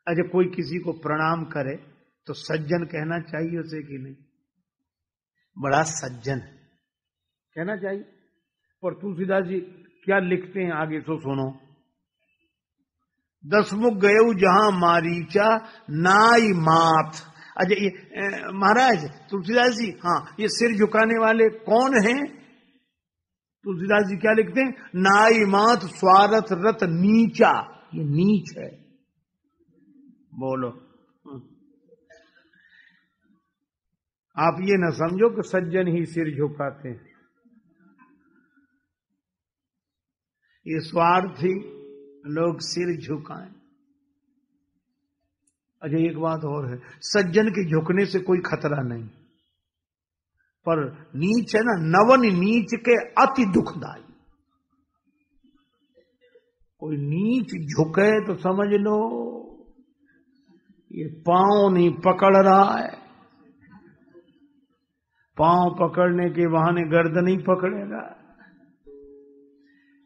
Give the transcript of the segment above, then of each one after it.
अच्छा, कोई किसी को प्रणाम करे तो सज्जन कहना चाहिए उसे कि नहीं? बड़ा सज्जन कहना चाहिए। और तुलसीदास जी क्या लिखते हैं आगे तो सुनो। दसमुख गयऊ जहां मारीचा नाई माथ। अच्छा, ये महाराज तुलसीदास जी, हाँ, ये सिर झुकाने वाले कौन हैं? तुलसीदास जी क्या लिखते हैं? नाई माथ स्वार्थ रत नीचा। ये नीच है। बोलो, आप ये ना समझो कि सज्जन ही सिर झुकाते हैं। ये स्वार्थी लोग सिर झुकाएं। अच्छा, एक बात और है, सज्जन के झुकने से कोई खतरा नहीं, पर नीच है ना, नवन नीच के अति दुखदाई। कोई नीच झुके तो समझ लो ये पांव नहीं पकड़ रहा है, पांव पकड़ने के बहाने गर्दन नहीं पकड़ेगा,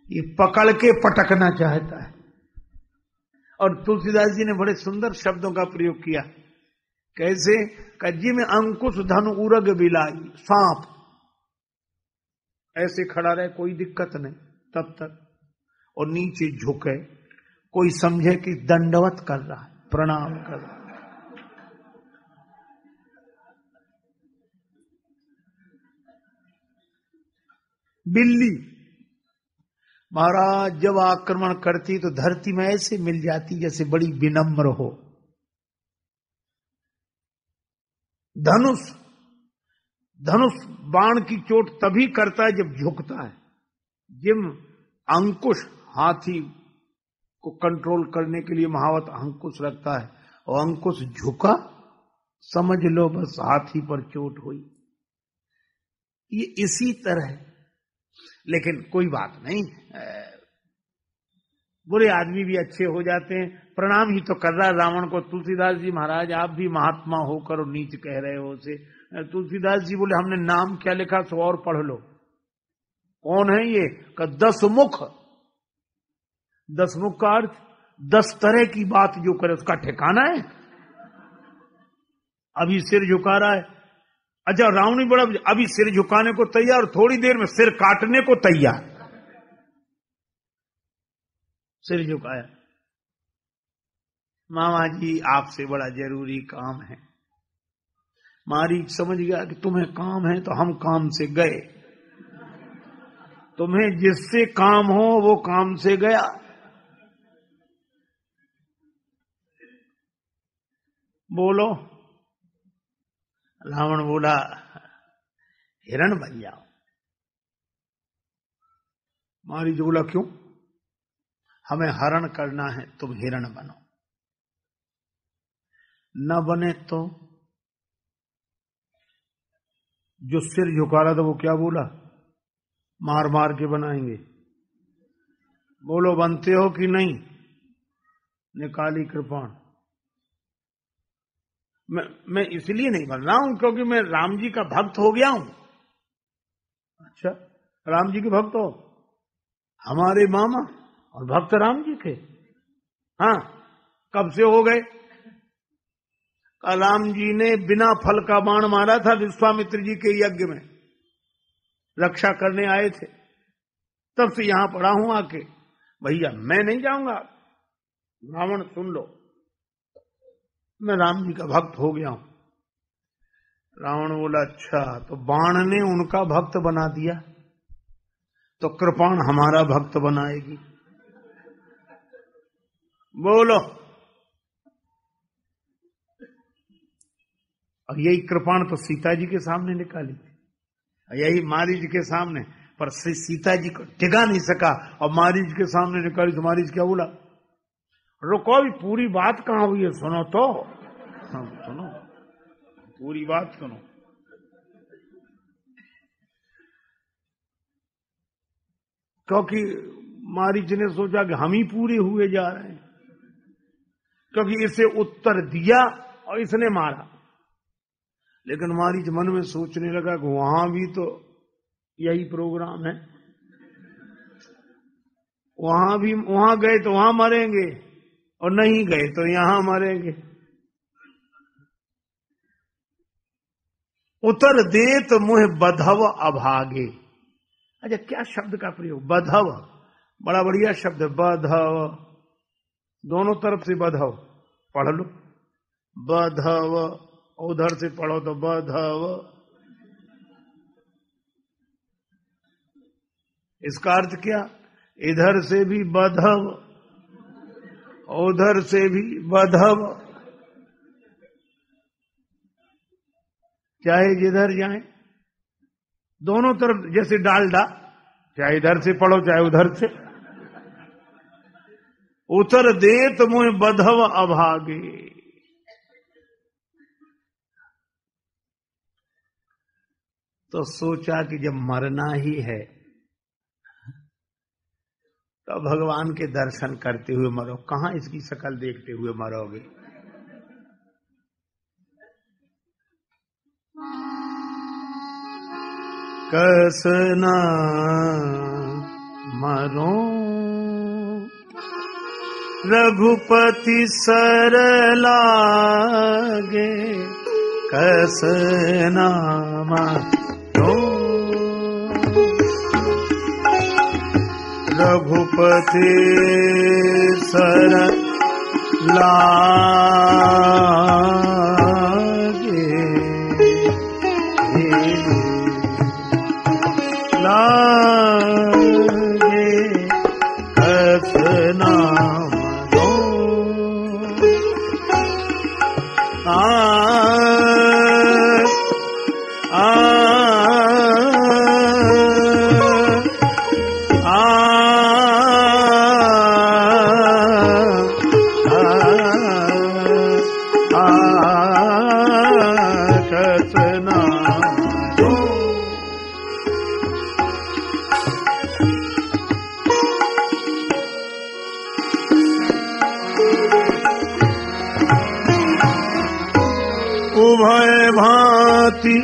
ये पकड़ के पटकना चाहता है। और तुलसीदास जी ने बड़े सुंदर शब्दों का प्रयोग किया। कैसे? कज्जी में अंकुश धन उरग बिलाई, सांप ऐसे खड़ा रहे कोई दिक्कत नहीं तब तक, और नीचे झुके कोई समझे कि दंडवत कर रहा है, प्रणाम कर रहा है। बिल्ली महाराज जब आक्रमण करती तो धरती में ऐसे मिल जाती जैसे बड़ी विनम्र हो। धनुष बाण की चोट तभी करता है जब झुकता है। जिम अंकुश हाथी को कंट्रोल करने के लिए महावत अंकुश रखता है, और अंकुश झुका, समझ लो बस हाथी पर चोट हुई। ये इसी तरह है। लेकिन कोई बात नहीं, बुरे आदमी भी अच्छे हो जाते हैं। प्रणाम ही तो कर रहा है रावण को। तुलसीदास जी महाराज आप भी महात्मा होकर और नीच कह रहे हो उसे। तुलसीदास जी बोले हमने नाम क्या लिखा सो और पढ़ लो। कौन है ये? का 10 मुख। 10 मुख का अर्थ 10 तरह की बात जो करे उसका ठिकाना है। अभी सिर झुका रहा है, अच्छा रावण ही बड़ा, अभी सिर झुकाने को तैयार, थोड़ी देर में सिर काटने को तैयार। सिर झुकाया, मामा जी आपसे बड़ा जरूरी काम है। मारीच समझ गया कि तुम्हें काम है तो हम काम से गए। तुम्हें जिससे काम हो वो काम से गया। बोलो। रावण बोला हिरण बन जाओ। मारीच बोला क्यों? हमें हरण करना है, तुम हिरण बनो। न बने तो जो सिर झुका रहा था वो क्या बोला? मार मार के बनाएंगे। बोलो बनते हो कि नहीं? निकाली कृपाण। मैं इसलिए नहीं बन रहा हूं क्योंकि मैं राम जी का भक्त हो गया हूं। अच्छा, राम जी के भक्त हो? हमारे मामा और भक्त राम जी के? हाँ, कब से हो गए? राम जी ने बिना फल का बाण मारा था विश्वामित्र जी के यज्ञ में, रक्षा करने आए थे, तब से यहां पड़ा हूं आके। भैया मैं नहीं जाऊंगा। रावण सुन लो, मैं राम जी का भक्त हो गया हूं। रावण बोला अच्छा, तो बाण ने उनका भक्त बना दिया तो कृपाण हमारा भक्त बनाएगी। बोलो। और यही कृपाण तो सीता जी के सामने निकाली थी, यही मारीच के सामने, पर सीता जी को टिका नहीं सका और मारीच के सामने निकाली तो मारीच क्या बोला? रुको, अभी पूरी बात कहां हुई है, सुनो तो। हाँ, सुनो, पूरी बात सुनो। क्योंकि मारीच ने सोचा कि हम ही पूरे हुए जा रहे हैं, क्योंकि इसे उत्तर दिया और इसने मारा। लेकिन मारीच मन में सोचने लगा कि वहां भी तो यही प्रोग्राम है, वहां गए तो वहां मरेंगे और नहीं गए तो यहां मरेंगे। उतर देत मुह बधव अभागे। अच्छा, क्या शब्द का प्रयोग, बधव, बड़ा बढ़िया शब्द है, बधव, दोनों तरफ से बधव पढ़ लो, बधव, उधर से पढ़ो तो बधव। इसका अर्थ क्या, इधर से भी बधव, उधर से भी बधव, चाहे जिधर जाए, दोनों तरफ, जैसे डालडा, चाहे इधर से पढ़ो चाहे उधर से। उतर देत मुझे बधव अभागे। तो सोचा कि जब मरना ही है तो भगवान के दर्शन करते हुए मरो, कहां इसकी शक्ल देखते हुए मरोगे। कसना मरो रघुपति सर लागे, कसना मरो रघुपति सर लागे, लागे कसना मरो। उभय भांति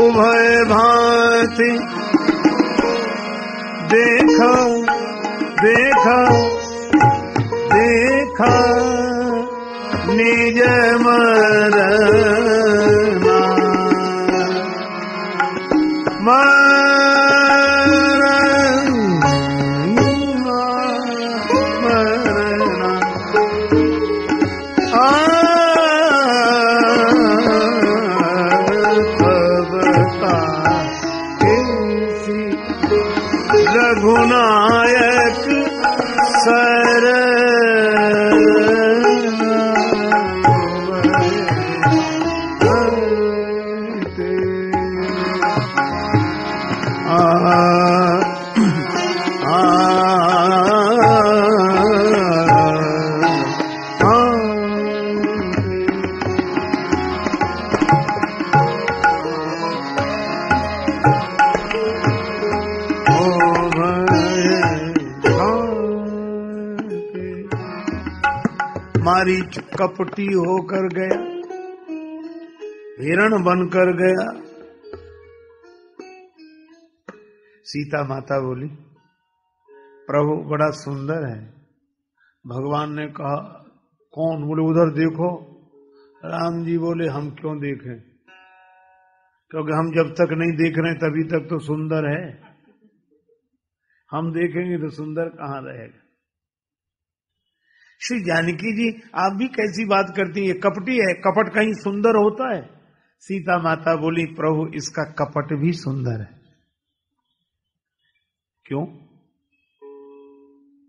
उभय भांति देखा देखा देखा निज मरना, मरना मरना सबका किसी रघुनायक सर मारीच कपटी होकर गया, हिरण बनकर गया। सीता माता बोली, प्रभु बड़ा सुंदर है। भगवान ने कहा, कौन? बोले उधर देखो। राम जी बोले, हम क्यों देखें, क्योंकि हम जब तक नहीं देख रहे तभी तक तो सुंदर है, हम देखेंगे तो सुंदर कहां रहेगा। श्री जानकी जी, आप भी कैसी बात करती है, कपटी है, कपट कहीं सुंदर होता है? सीता माता बोली, प्रभु इसका कपट भी सुंदर है। क्यों?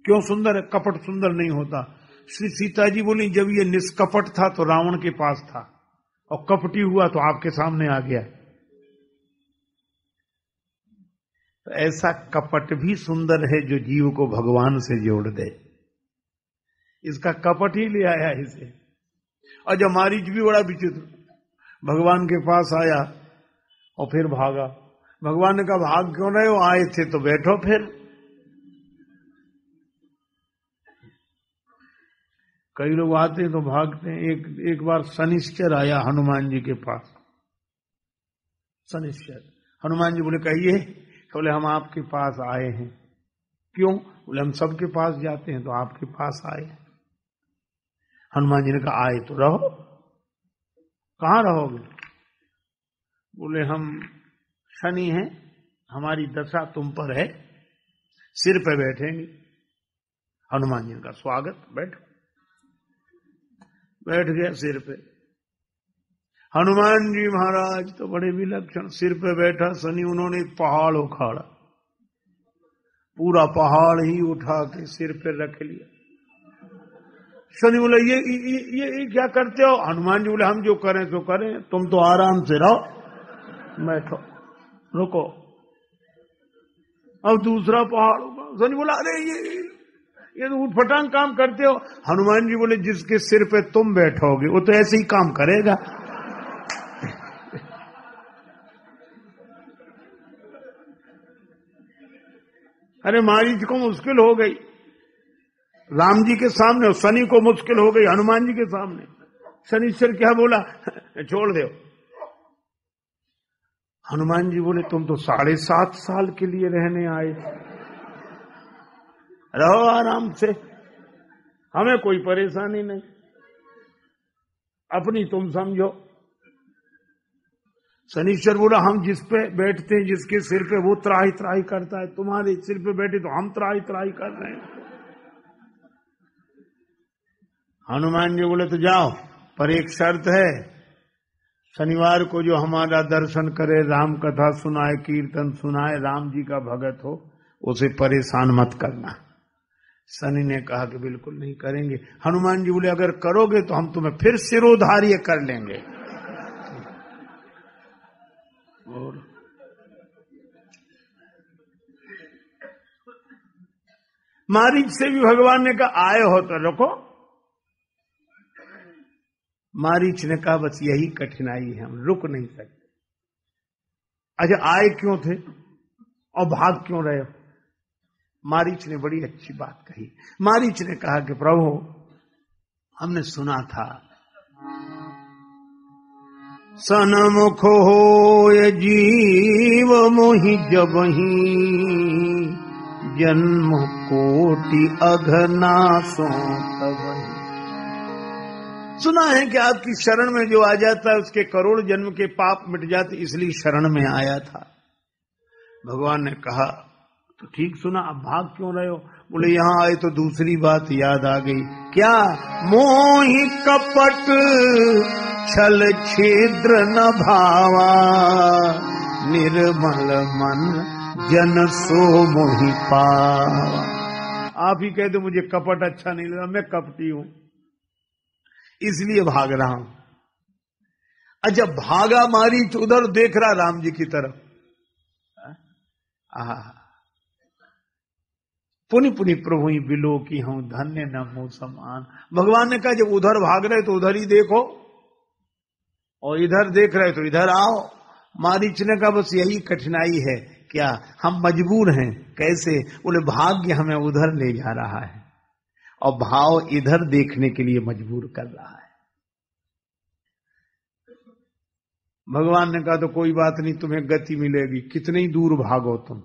क्यों सुंदर है? कपट सुंदर नहीं होता। श्री सीता जी बोली, जब ये निष्कपट था तो रावण के पास था, और कपटी हुआ तो आपके सामने आ गया। तो ऐसा कपट भी सुंदर है जो जीव को भगवान से जोड़ दे। इसका कपट ही ले आया इसे। और जब मारीच भी बड़ा विचित्र, भगवान के पास आया और फिर भागा। भगवान ने कहा भाग क्यों रहे हो, आए थे तो बैठो फिर। कई लोग आते हैं तो भागते हैं। एक बार शनिश्चर आया हनुमान जी के पास। शनिश्चर, हनुमान जी बोले कहिए। बोले हम आपके पास आए हैं। क्यों? बोले हम सबके पास जाते हैं तो आपके पास आए। हनुमान जी ने कहा आए तो रहो। कहाँ रहोगे? बोले हम शनि हैं, हमारी दशा तुम पर है, सिर पे बैठेंगे। हनुमान जी का स्वागत, बैठो। बैठ गया सिर पे। हनुमान जी महाराज तो बड़े विलक्षण, सिर पे बैठा शनि, उन्होंने एक पहाड़ उखाड़ा, पूरा पहाड़ ही उठा के सिर पे रख लिया। शनि बोले ये क्या करते हो? हनुमान जी बोले हम जो करें तो करें, तुम तो आराम से रहो, बैठो, रुको। अब दूसरा पहाड़, शनि बोला अरे ये तो उठपटांग काम करते हो। हनुमान जी बोले जिसके सिर पे तुम बैठोगे वो तो ऐसे ही काम करेगा। अरे मारीच को मुश्किल हो गई राम जी के सामने, और शनि को मुश्किल हो गई हनुमान जी के सामने। शनिश्चर क्या बोला? छोड़ दो। हनुमान जी बोले तुम तो 7.5 साल के लिए रहने आए, रहो आराम से, हमें कोई परेशानी नहीं, अपनी तुम समझो। शनिश्चर बोला हम जिस पे बैठते हैं, जिसके सिर पे वो त्राही त्राही करता है, तुम्हारे सिर पे बैठे तो हम त्राही त्राही कर रहे हैं। हनुमान जी बोले तो जाओ, पर एक शर्त है, शनिवार को जो हमारा दर्शन करे, राम कथा सुनाए, कीर्तन सुनाए, राम जी का भगत हो, उसे परेशान मत करना। शनि ने कहा कि बिल्कुल नहीं करेंगे। हनुमान जी बोले अगर करोगे तो हम तुम्हें फिर सिरोधार्य कर लेंगे। और मारीच से भी भगवान ने कहा आए हो तो रुको। मारीच ने कहा बस यही कठिनाई है, हम रुक नहीं सकते। अच्छा आए क्यों थे और भाग क्यों रहे हो? मारीच ने बड़ी अच्छी बात कही। मारीच ने कहा कि प्रभु हमने सुना था सनमुख होय जीव मोहि जबहि, जन्म कोटि अघनासो तबहि। सुना है कि आपकी शरण में जो आ जाता है उसके करोड़ जन्म के पाप मिट जाते, इसलिए शरण में आया था। भगवान ने कहा तो ठीक सुना, अब भाग क्यों रहे हो? बोले यहां आए तो दूसरी बात याद आ गई। क्या? मोहि कपट छल छिद्र न भावा, निर्मल मन जन सो मोहि पावा। आप ही कहते मुझे कपट अच्छा नहीं लगा, मैं कपटी हूं इसलिए भाग रहा हूं। अच्छा भागा मारीच उधर देख रहा राम जी की तरफ, पुनि पुनि प्रभु ही बिलो की हूं, धन्य न हो समान। भगवान ने कहा जब उधर भाग रहे तो उधर ही देखो, और इधर देख रहे तो इधर आओ। मारीच ने कहा बस यही कठिनाई है। क्या? हम मजबूर हैं। कैसे? बोले भाग्य हमें उधर ले जा रहा है और भाव इधर देखने के लिए मजबूर कर रहा है। भगवान ने कहा तो कोई बात नहीं, तुम्हें गति मिलेगी, कितने ही दूर भागो तुम।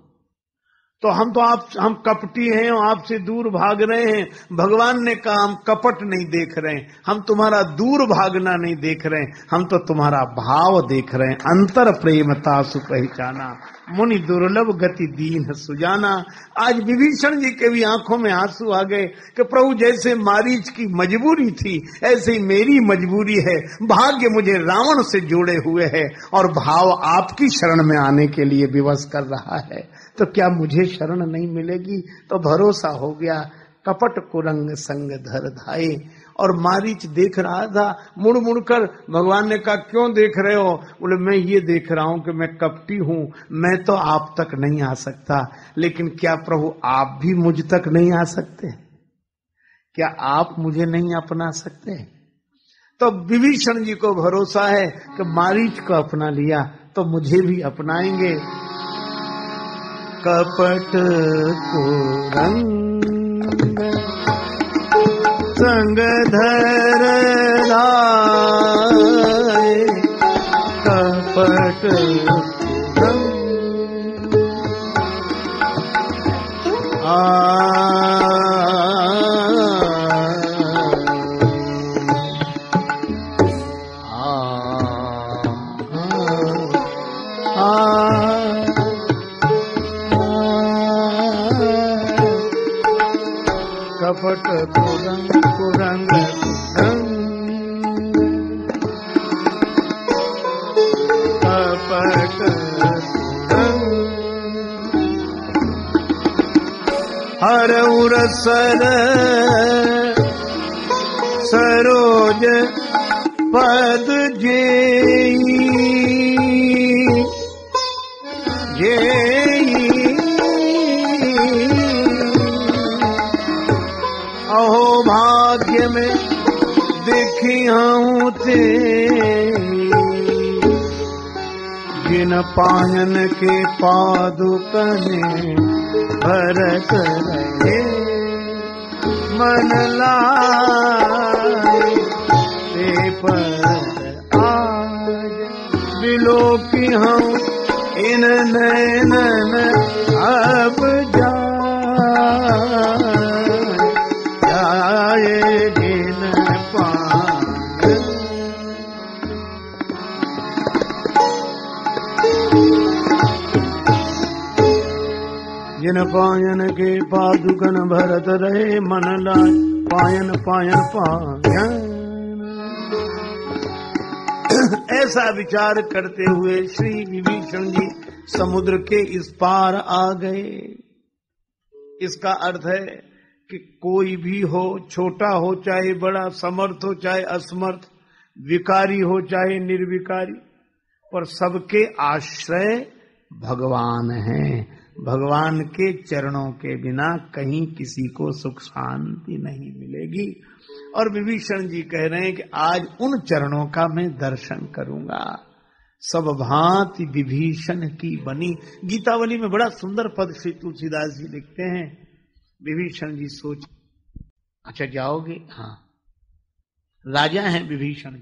तो हम कपटी हैं और आपसे दूर भाग रहे हैं। भगवान ने कहा हम कपट नहीं देख रहे हैं, हम तुम्हारा दूर भागना नहीं देख रहे हैं, हम तो तुम्हारा भाव देख रहे हैं। अंतर प्रेमता सुपहचाना, मुनि दुर्लभ गति दीन सुजाना। आज विभीषण जी के भी आंखों में आंसू आ गए कि प्रभु जैसे मारीच की मजबूरी थी ऐसे ही मेरी मजबूरी है। भाग्य मुझे रावण से जोड़े हुए है और भाव आपकी शरण में आने के लिए विवश कर रहा है, तो क्या मुझे शरण नहीं मिलेगी? तो भरोसा हो गया। कपट कुरंग संग धर धाये। और मारीच देख रहा था मुड़ मुड़ कर। भगवान ने कहा क्यों देख रहे हो? बोले मैं ये देख रहा हूं कि मैं कपटी हूं, मैं तो आप तक नहीं आ सकता, लेकिन क्या प्रभु आप भी मुझ तक नहीं आ सकते? क्या आप मुझे नहीं अपना सकते? तो विभीषण जी को भरोसा है कि मारीच को अपना लिया तो मुझे भी अपनाएंगे। कपट को रंग संग धर राय कपट रंग कपट कुरंग कुरंग कपट हर उर सर सरोज पद अहो भाग्य में देखी हूँ ते जिन पायन के पादुकने भरत रहे मन लाए ते पर आज बिलो की हूँ इन नैनन अब जाए जिन पायन जिन पायन के पादुकन भरत रहे मन लाए पायन पायन पायन। ऐसा विचार करते हुए श्री विभीषण जी समुद्र के इस पार आ गए। इसका अर्थ है कि कोई भी हो, छोटा हो चाहे बड़ा, समर्थ हो चाहे असमर्थ, विकारी हो चाहे निर्विकारी, पर सबके आश्रय भगवान हैं। भगवान के चरणों के बिना कहीं किसी को सुख शांति नहीं मिलेगी। और विभीषण जी कह रहे हैं कि आज उन चरणों का मैं दर्शन करूंगा। सब भांति विभीषण की बनी। गीतावली में बड़ा सुंदर पद श्री तुलसीदास जी लिखते हैं। विभीषण जी सोच, अच्छा जाओगे? हाँ, राजा हैं विभीषण,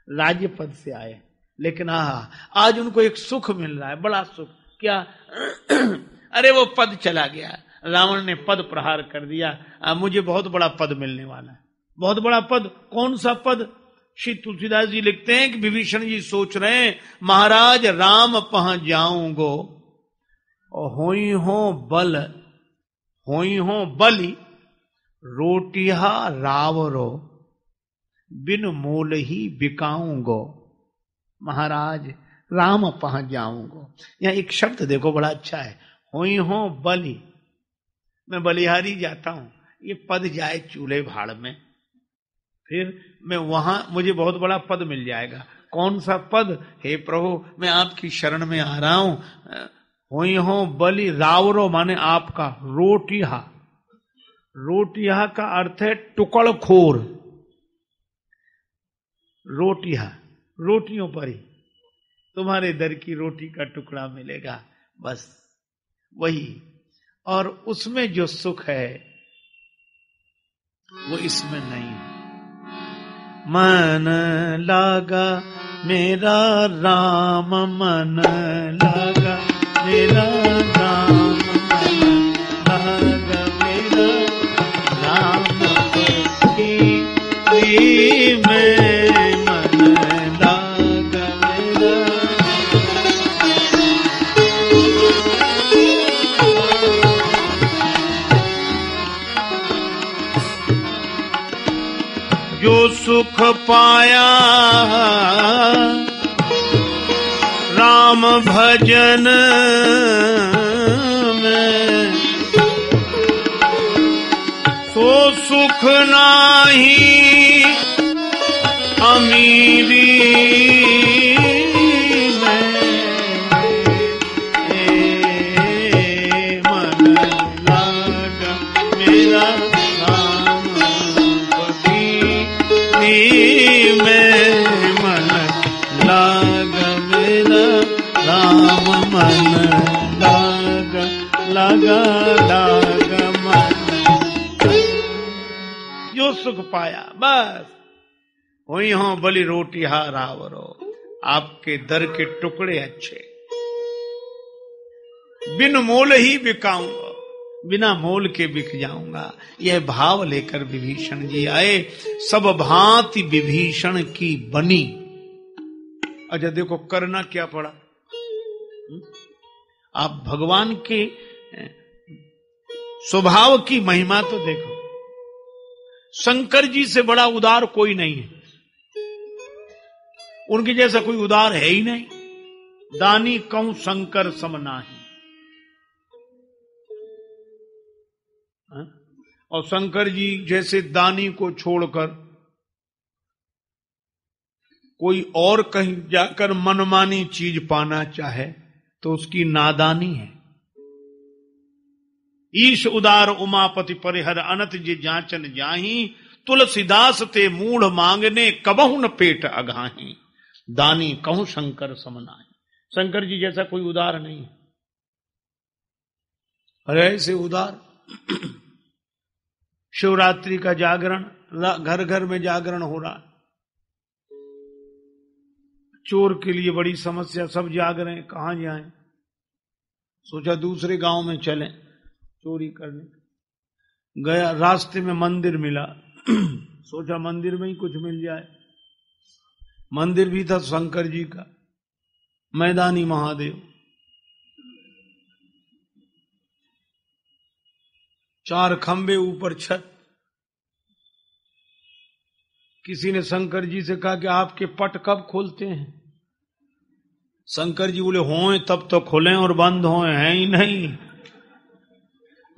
राज्य पद से आए, लेकिन आज उनको एक सुख मिल रहा है, बड़ा सुख। क्या? अरे वो पद चला गया, रावण ने पद प्रहार कर दिया, मुझे बहुत बड़ा पद मिलने वाला है। बहुत बड़ा पद? कौन सा पद? श्री तुलसीदास जी लिखते हैं कि विभीषण जी सोच रहे हैं, महाराज राम पहुंच जाऊंगो और होई हो बल, होई हो बलि रोटिया रावरो बिन मोल ही बिकाऊंगो। महाराज राम पहुंच जाऊंगो। यहाँ एक शब्द देखो बड़ा अच्छा है, होई हो बलि। मैं बलिहारी जाता हूं, ये पद जाए चूल्हे भाड़ में, फिर मैं वहां मुझे बहुत बड़ा पद मिल जाएगा। कौन सा पद? हे प्रभु मैं आपकी शरण में आ रहा हूं। होई हो बलि रावरो माने आपका, रोटिया, रोटिया का अर्थ है टुकड़खोर। रोटिया, रोटियों पर ही तुम्हारे दर की रोटी का टुकड़ा मिलेगा, बस वही। और उसमें जो सुख है वो इसमें नहीं है। मन लागा मेरा राम, मन लागा मेरा राम, मन लागा मेरा राम की में, मन लागा मेरा। जो सुख पाया राम भजन में, सो सुख नाही अमीरी में। मन लागा मेरा राम में, मन लागा मेरा राम, मन लाग मन, जो सुख पाया बस वही हो बलि रोटी हारावरो, आपके दर के टुकड़े अच्छे, बिन मोल ही बिकाऊंगा, बिना मोल के बिक जाऊंगा। यह भाव लेकर विभीषण जी आए। सब भांति विभीषण की बनी। अच्छा देखो करना क्या पड़ा। आप भगवान के स्वभाव की महिमा तो देखो। शंकर जी से बड़ा उदार कोई नहीं है, उनके जैसा कोई उदार है ही नहीं। दानी कहूं शंकर सम नाही। और शंकर जी जैसे दानी को छोड़कर कोई और कहीं जाकर मनमानी चीज पाना चाहे तो उसकी नादानी है। ईश उदार उमापति परिहर अनत जे जांचन जाही, तुलसीदास ते मूढ़ मांगने कबहु न पेट अघाही। दानी कहूं शंकर समनाही। शंकर जी जैसा कोई उदार नहीं है। अरे ऐसे उदार शिवरात्रि का जागरण, घर घर में जागरण हो रहा। चोर के लिए बड़ी समस्या, सब जाग रहे हैं, कहां जाएं। सोचा दूसरे गांव में चलें चोरी करने। गया, रास्ते में मंदिर मिला। सोचा मंदिर में ही कुछ मिल जाए। मंदिर भी था शंकर जी का, मैदानी महादेव। 4 खंबे ऊपर छत। किसी ने शंकर जी से कहा कि आपके पट कब खोलते हैं। शंकर जी बोले हों तब तो खुले और बंद हों, हैं ही नहीं,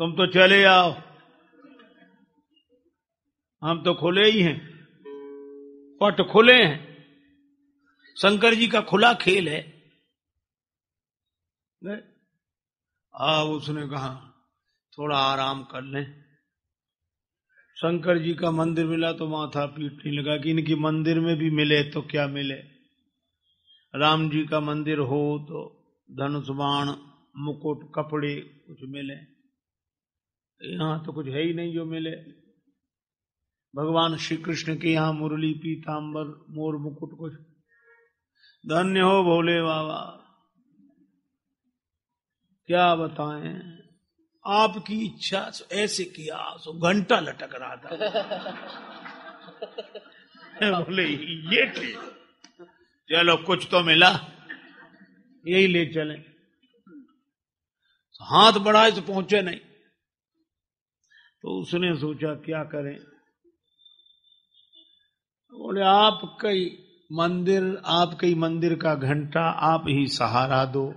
तुम तो चले आओ, हम तो खुले ही हैं, पट खुले हैं। शंकर जी का खुला खेल है। उसने कहा थोड़ा आराम कर लें। शंकर जी का मंदिर मिला तो माथा पीटने लगा कि इनकी मंदिर में भी मिले तो क्या मिले। राम जी का मंदिर हो तो धनुष बाण मुकुट कपड़े कुछ मिले, यहां तो कुछ है ही नहीं जो मिले। भगवान श्री कृष्ण के यहां मुरली पीतांबर मोर मुकुट कुछ। धन्य हो भोले बाबा, क्या बताएं। आपकी इच्छा ऐसे किया, सो घंटा लटक रहा था। बोले ये ठीक, चलो कुछ तो मिला, यही ले चले। हाथ बढ़ाए तो पहुंचे नहीं, तो उसने सोचा क्या करें। बोले आपका ही मंदिर का घंटा आप ही सहारा दो।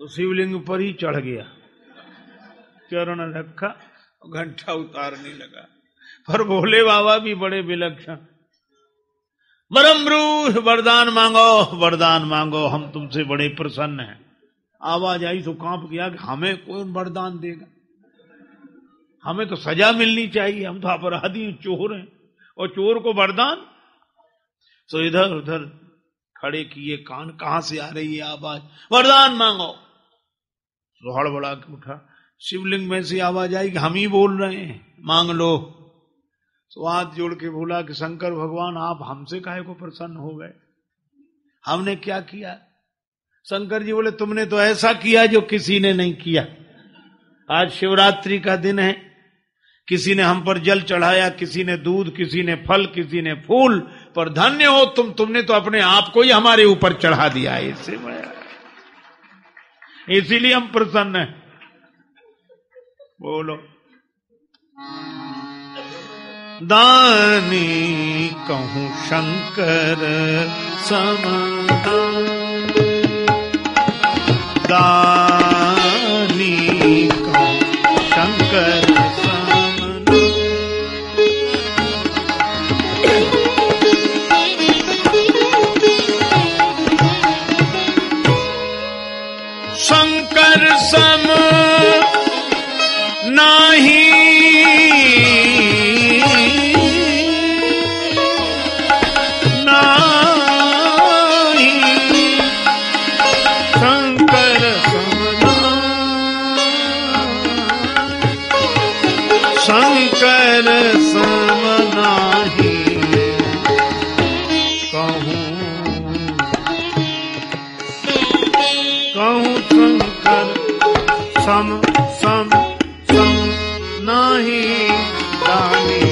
तो शिवलिंग पर ही चढ़ गया, चरण रखा, घंटा उतारने लगा। पर भोले बाबा भी बड़े विलक्षण। बरमरू वरदान मांगो, वरदान मांगो, हम तुमसे बड़े प्रसन्न हैं। आवाज आई तो कांप गया कि हमें कौन वरदान देगा, हमें तो सजा मिलनी चाहिए, हम तो अपराधी चोर हैं, और चोर को वरदान। तो इधर उधर खड़े किए कान, कहां से आ रही है आवाज, वरदान मांगो। तो हड़बड़ा के उठा, शिवलिंग में से आवाज आई कि हम ही बोल रहे हैं, मांग लो। तो हाथ जोड़ के बोला कि शंकर भगवान आप हमसे काहे को प्रसन्न हो गए, हमने क्या किया। शंकर जी बोले तुमने तो ऐसा किया जो किसी ने नहीं किया। आज शिवरात्रि का दिन है, किसी ने हम पर जल चढ़ाया, किसी ने दूध, किसी ने फल, किसी ने फूल, पर धन्य हो तुमने तो अपने आप को ही हमारे ऊपर चढ़ा दिया है। इससे इसीलिए हम प्रसन्न हैं। बोलो दानी कहूं शंकर सम, दानी कहूं शंकर शंकर सम नाही, नाही शंकर सम शंकर सम सम सम नाही दानी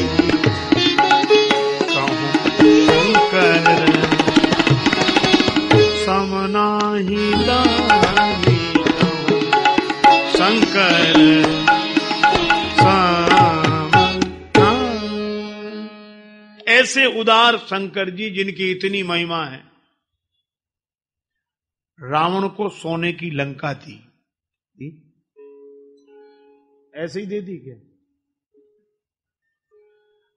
कहूँ शंकर सम नाही दानी शंकर ऐसे उदार शंकर जी जिनकी इतनी महिमा है। रावण को सोने की लंका दी, ऐसे ही दे दी क्या?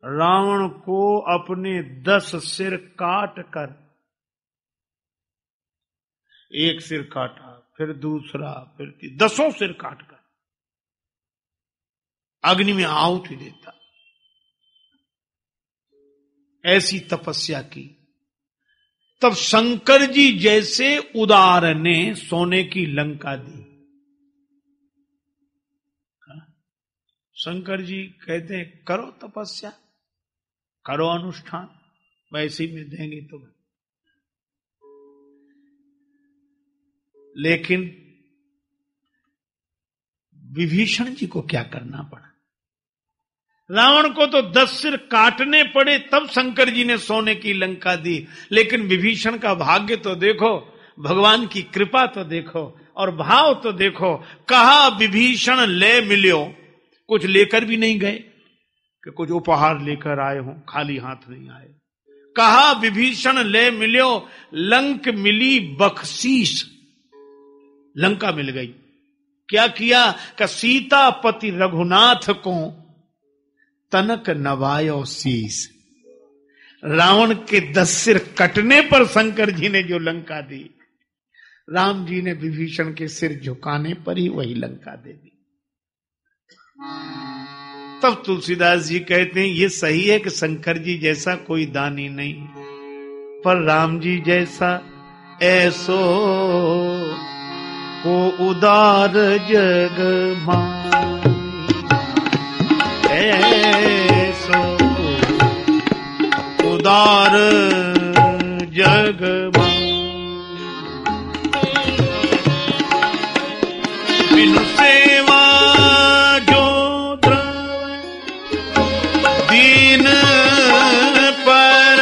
रावण को अपने 10 सिर काट कर, एक सिर काटा, फिर दूसरा, फिर 10 सिर काट कर अग्नि में आहुति देता। ऐसी तपस्या की। तब शंकर जी जैसे उदार ने सोने की लंका दी। शंकर जी कहते हैं करो तपस्या, करो अनुष्ठान, वैसे ही में देंगे तुम्हें। लेकिन विभीषण जी को क्या करना पड़ा? रावण को तो 10 सिर काटने पड़े तब शंकर जी ने सोने की लंका दी। लेकिन विभीषण का भाग्य तो देखो, भगवान की कृपा तो देखो, और भाव तो देखो। कहा विभीषण ले मिल्यो, कुछ लेकर भी नहीं गए कि कुछ उपहार लेकर आए हो, खाली हाथ नहीं आए। कहा विभीषण ले मिल्यो, लंक मिली बख्शीश, लंका मिल गई। क्या किया कि सीतापति रघुनाथ को तनक नवायो शीस। रावण के 10 सिर कटने पर शंकर जी ने जो लंका दी, राम जी ने विभीषण के सिर झुकाने पर ही वही लंका दे दी। तब तुलसीदास जी कहते हैं ये सही है कि शंकर जी जैसा कोई दानी नहीं, पर राम जी जैसा ऐसो को उदार जग मान, ऐसो उदार जग मान। बिनु सेवा जो द्रव दीन पर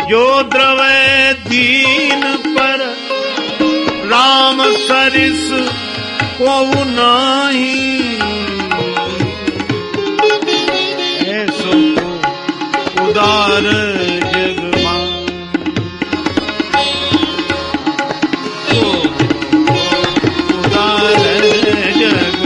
जो द्रवै दीन पर राम सरिस को नाही, ऐसो उदार जग मान। उदार जग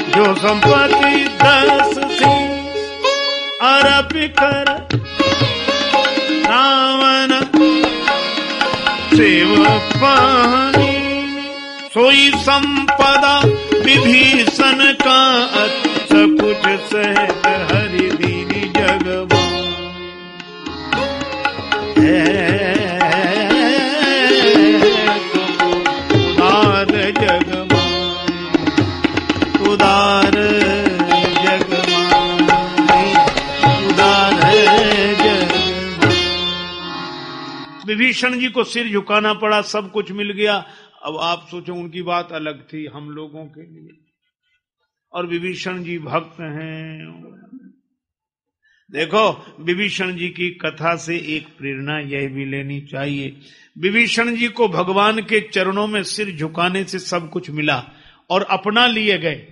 जो संपत्ति 10 शीश अरब कर रावण सेव पानी, सोई संपदा विभीषण का सब कुछ सहत हरि दीनी जगवान। उदार जगवान, उदार जगवान, उदार जगवान। विभीषण जी को सिर झुकाना पड़ा, सब कुछ मिल गया। अब आप सोचो उनकी बात अलग थी हम लोगों के लिए, और विभीषण जी भक्त हैं। देखो विभीषण जी की कथा से एक प्रेरणा यह भी लेनी चाहिए, विभीषण जी को भगवान के चरणों में सिर झुकाने से सब कुछ मिला और अपना लिए गए।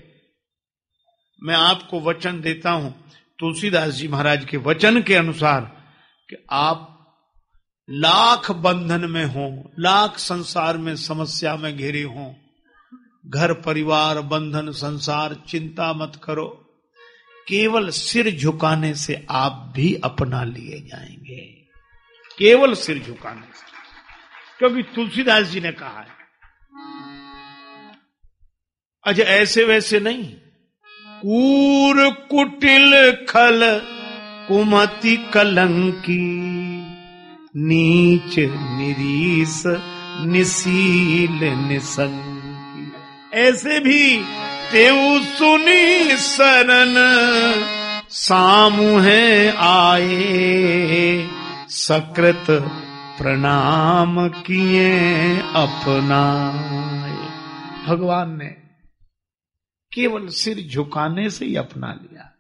मैं आपको वचन देता हूं तुलसीदास जी महाराज के वचन के अनुसार कि आप लाख बंधन में हो, लाख संसार में समस्या में घिरे हो, घर परिवार बंधन संसार चिंता मत करो, केवल सिर झुकाने से आप भी अपना लिए जाएंगे, केवल सिर झुकाने से। क्योंकि तुलसीदास जी ने कहा है। अच्छा, ऐसे वैसे नहीं, कूर कुटिल खल कुमति कलंकी, नीच निरीस निसील निसंकी, ऐसे भी तेऊ सुनी शरण सामुहे आए, सकृत प्रणाम किए अपनाए। भगवान ने केवल सिर झुकाने से ही अपना लिया,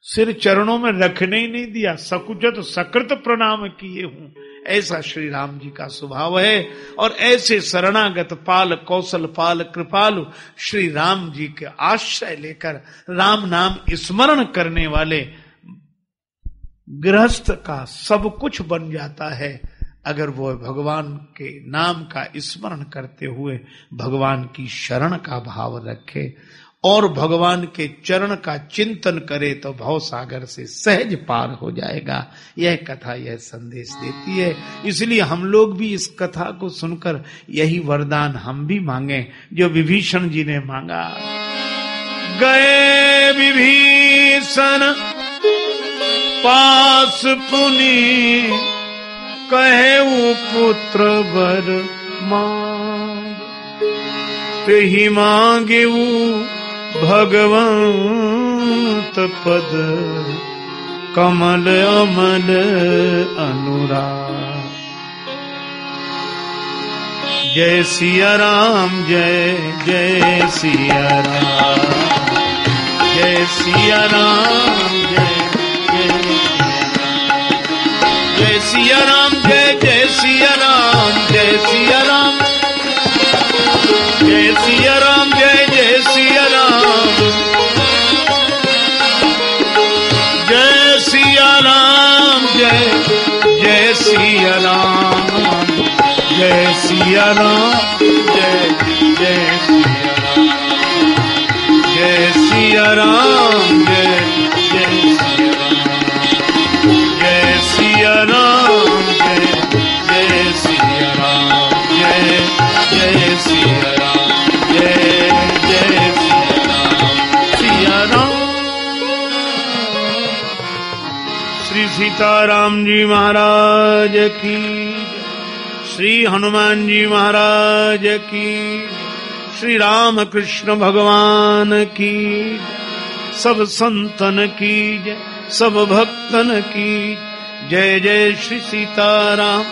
सिर चरणों में रखने ही नहीं दिया। सकुचत सकृत प्रणाम किए हूं, ऐसा श्री राम जी का स्वभाव है। और ऐसे शरणागत पाल कौशल पाल कृपालु श्री राम जी के आश्रय लेकर राम नाम स्मरण करने वाले गृहस्थ का सब कुछ बन जाता है, अगर वो भगवान के नाम का स्मरण करते हुए भगवान की शरण का भाव रखे और भगवान के चरण का चिंतन करे तो भव सागर से सहज पार हो जाएगा। यह कथा यह संदेश देती है। इसलिए हम लोग भी इस कथा को सुनकर यही वरदान हम भी मांगे जो विभीषण जी ने मांगा। गए विभीषण पास पुनि, कहे पुत्र वर मांग, तेहि मांगे भगवंत पद, कमल अमल अनुराग। जय सिया राम जय जय सिया राम, जय सिया राम जय जय सिया राम, जय जय सिया राम, जय सिया राम, जय सिया राम, जय जय सिया राम, जय सिया राम, जय जय सिया राम, जय सिया राम, जय जय सिया राम, जय सिया राम, जय जय सिया राम, जय सिया राम, जय जय सिया राम, जय जय सिया राम, जय जय सिया राम, सिया राम। श्री सीताराम जी महाराज की, श्री हनुमान जी महाराज की, श्री राम कृष्ण भगवान की, सब संतन की जय, सब भक्तन की जय। जय श्री सीताराम,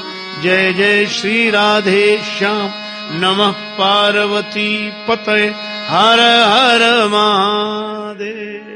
जय जय श्री राधे श्याम, नमः पार्वती पतये, हर हर महादेव।